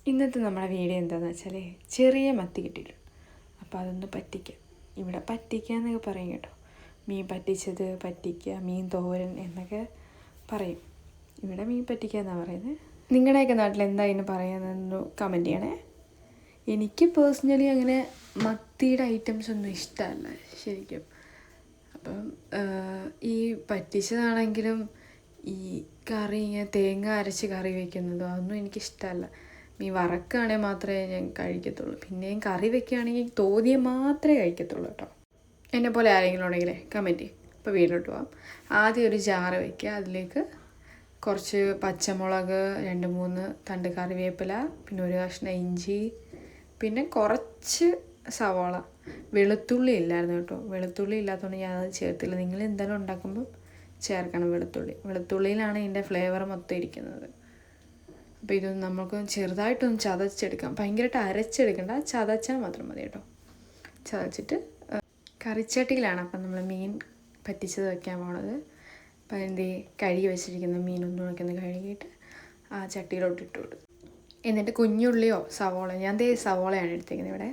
ഇന്നത്തെ നമ്മുടെ വീഡിയോ എന്താണെന്ന് വെച്ചാൽ ചെറിയ മത്തി കിട്ടിയിട്ടുണ്ട്. അപ്പോൾ അതൊന്ന് പറ്റിക്കാം. ഇവിടെ പറ്റിക്കുക എന്നൊക്കെ പറയും കേട്ടോ. മീൻ പറ്റിച്ചത്, പറ്റിക്കുക, മീൻ തോരൻ എന്നൊക്കെ പറയും. ഇവിടെ മീൻ പറ്റിക്കുക എന്നാണ് പറയുന്നത്. നിങ്ങളുടെയൊക്കെ നാട്ടിൽ എന്താ ഇതിന് പറയുന്നതെന്ന് കമൻറ്റ് ചെയ്യണേ. എനിക്ക് പേഴ്സണലി അങ്ങനെ മത്തിയുടെ ഐറ്റംസ് ഒന്നും ഇഷ്ടമല്ല ശരിക്കും. അപ്പം ഈ പറ്റിച്ചതാണെങ്കിലും ഈ കറി ഇങ്ങനെ തേങ്ങ അരച്ച് കറി വയ്ക്കുന്നതോ അതൊന്നും എനിക്കിഷ്ടമല്ല. മീൻ വറക്കുകയാണെങ്കിൽ മാത്രമേ ഞാൻ കഴിക്കത്തുള്ളൂ. പിന്നെയും കറി വയ്ക്കുകയാണെങ്കിൽ തോന്നിയ മാത്രമേ കഴിക്കത്തുള്ളൂ കേട്ടോ. എന്നെപ്പോലെ ആരെങ്കിലും ഉണ്ടെങ്കിലേ കമൻറ്റ് ചെയ്യും. അപ്പോൾ വീട്ടിലോട്ട് പോകാം. ആദ്യം ഒരു ജാറ് വയ്ക്കുക. അതിലേക്ക് കുറച്ച് പച്ചമുളക്, 2-3 തണ്ട് കറിവേപ്പില, പിന്നെ ഒരു കഷ്ണം ഇഞ്ചി, പിന്നെ കുറച്ച് സവാള. വെളുത്തുള്ളി ഇല്ലായിരുന്നു കേട്ടോ. വെളുത്തുള്ളി ഇല്ലാത്തതുകൊണ്ട് ഞാനത് ചേർത്തില്ല. നിങ്ങൾ എന്തായാലും ഉണ്ടാക്കുമ്പോൾ ചേർക്കണം വെളുത്തുള്ളിയിലാണ് ഇതിൻ്റെ ഫ്ലേവർ മൊത്തം ഇരിക്കുന്നത്. അപ്പോൾ ഇതൊന്ന് നമുക്ക് ചെറുതായിട്ടൊന്ന് ചതച്ചെടുക്കാം. ഭയങ്കരമായിട്ട് അരച്ചെടുക്കണ്ട, ചതച്ചാൽ മാത്രം മതി കേട്ടോ. ചതച്ചിട്ട് കറിച്ചട്ടിയിലാണ് അപ്പം നമ്മൾ മീൻ പറ്റിച്ചത് വയ്ക്കാൻ പോണത്. അപ്പം അതിൻ്റെ കഴുകി വെച്ചിരിക്കുന്ന മീനൊന്നും വയ്ക്കുന്ന കഴുകിയിട്ട് ആ ചട്ടിയിലോട്ട് ഇട്ട് കൊടുക്കും. എന്നിട്ട് കുഞ്ഞുള്ളിയോ സവോള, ഞാൻ സവോളയാണ് എടുത്തേക്കുന്നത് ഇവിടെ.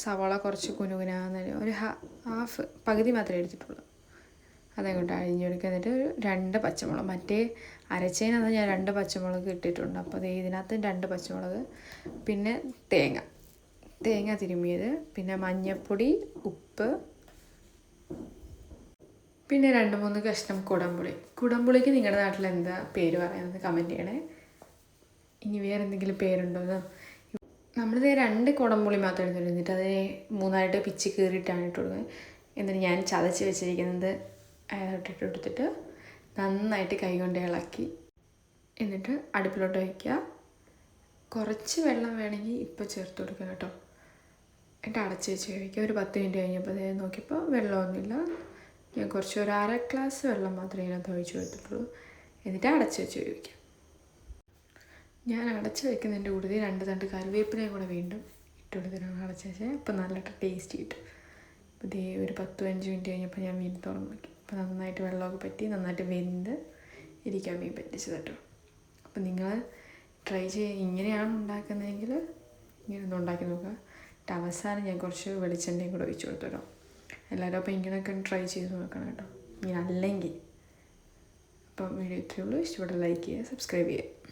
സവോള കുറച്ച് കുനുകുനാന്ന് ഒരു ഹാഫ് പകുതി മാത്രമേ എടുത്തിട്ടുള്ളൂ. അതങ്ങോട്ട് അരിഞ്ഞെടുക്കുക. എന്നിട്ട് ഒരു 2 പച്ചമുളക്, മറ്റേ അരച്ചതിനകത്ത് ഞാൻ 2 പച്ചമുളക് ഇട്ടിട്ടുണ്ട്. അപ്പോൾ അത് ഇതിനകത്ത് 2 പച്ചമുളക്, പിന്നെ തേങ്ങ തിരുമ്മിയത്, പിന്നെ മഞ്ഞൾപ്പൊടി, ഉപ്പ്, പിന്നെ 2-3 കഷ്ണം കുടംപുളിക്ക് നിങ്ങളുടെ നാട്ടിൽ എന്താ പേര് പറയുന്നത് കമൻറ്റ് ചെയ്യണേ. ഇനി വേറെ എന്തെങ്കിലും പേരുണ്ടോയെന്ന്. നമ്മളിത് 2 കുടംപുളി മാത്രം എടുത്തിട്ട് എന്നിട്ട് അതിനെ 3ആയിട്ട് പിച്ച് കീറിയിട്ടാണ് ഇട്ട് കൊടുക്കുന്നത്. എന്നിട്ട് ഞാൻ ചതച്ച് വെച്ചിരിക്കുന്നത് ഇട്ടിട്ട് കൊടുത്തിട്ട് നന്നായിട്ട് കൈകൊണ്ട് ഇളക്കി എന്നിട്ട് അടുപ്പിലോട്ട് വയ്ക്കുക. കുറച്ച് വെള്ളം വേണമെങ്കിൽ ഇപ്പോൾ ചേർത്ത് കൊടുക്കുക കേട്ടോ. എന്നിട്ട് അടച്ച് വെച്ച് കഴിക്കുക. ഒരു 10 മിനിറ്റ് കഴിഞ്ഞപ്പോൾ നോക്കിയപ്പോൾ വെള്ളമൊന്നുമില്ല. ഞാൻ കുറച്ച് ഒരു 1/2 ഗ്ലാസ് വെള്ളം മാത്രമേ ഇതിനകത്ത് ഒഴിച്ച് കൊടുത്തിട്ടുള്ളൂ. എന്നിട്ട് അടച്ച് വെച്ച് കഴിക്കുക. ഞാൻ അടച്ച് വയ്ക്കുന്നതിൻ്റെ കൂടുതൽ 2 തണ്ട് കറിവേപ്പിലയും കൂടെ വീണ്ടും ഇട്ട് കൊടുത്തിട്ടാണ് അടച്ച് വെച്ചത്. അപ്പോൾ നല്ല ടേസ്റ്റ് കിട്ടും. അപ്പോൾ ഇതേ ഒരു 10-15 മിനിറ്റ് കഴിഞ്ഞപ്പോൾ ഞാൻ വീണ്ടും തുറന്ന് നോക്കി. അപ്പോൾ നന്നായിട്ട് വെള്ളമൊക്കെ പറ്റി നന്നായിട്ട് വെന്ത് ഇരിക്കാൻ മീൻ പറ്റിച്ചത് കേട്ടോ. അപ്പോൾ നിങ്ങൾ ട്രൈ ഇങ്ങനെയാണ് ഉണ്ടാക്കുന്നതെങ്കിൽ ഇങ്ങനെ ഒന്ന് ഉണ്ടാക്കി നോക്കുക. അവസാനം ഞാൻ കുറച്ച് വെളിച്ചെണ്ണയും കൂടെ ഒഴിച്ച് കൊടുത്തു കേട്ടോ. എല്ലാവരും അപ്പോൾ ഇങ്ങനെയൊക്കെ ട്രൈ ചെയ്ത് നോക്കണം കേട്ടോ. ഇങ്ങനെ അല്ലെങ്കിൽ. അപ്പം വീഡിയോ ഇത്രയേ ഉള്ളൂ. ഇഷ്ടപ്പെട്ട ലൈക്ക് ചെയ്യുക, സബ്സ്ക്രൈബ് ചെയ്യുക.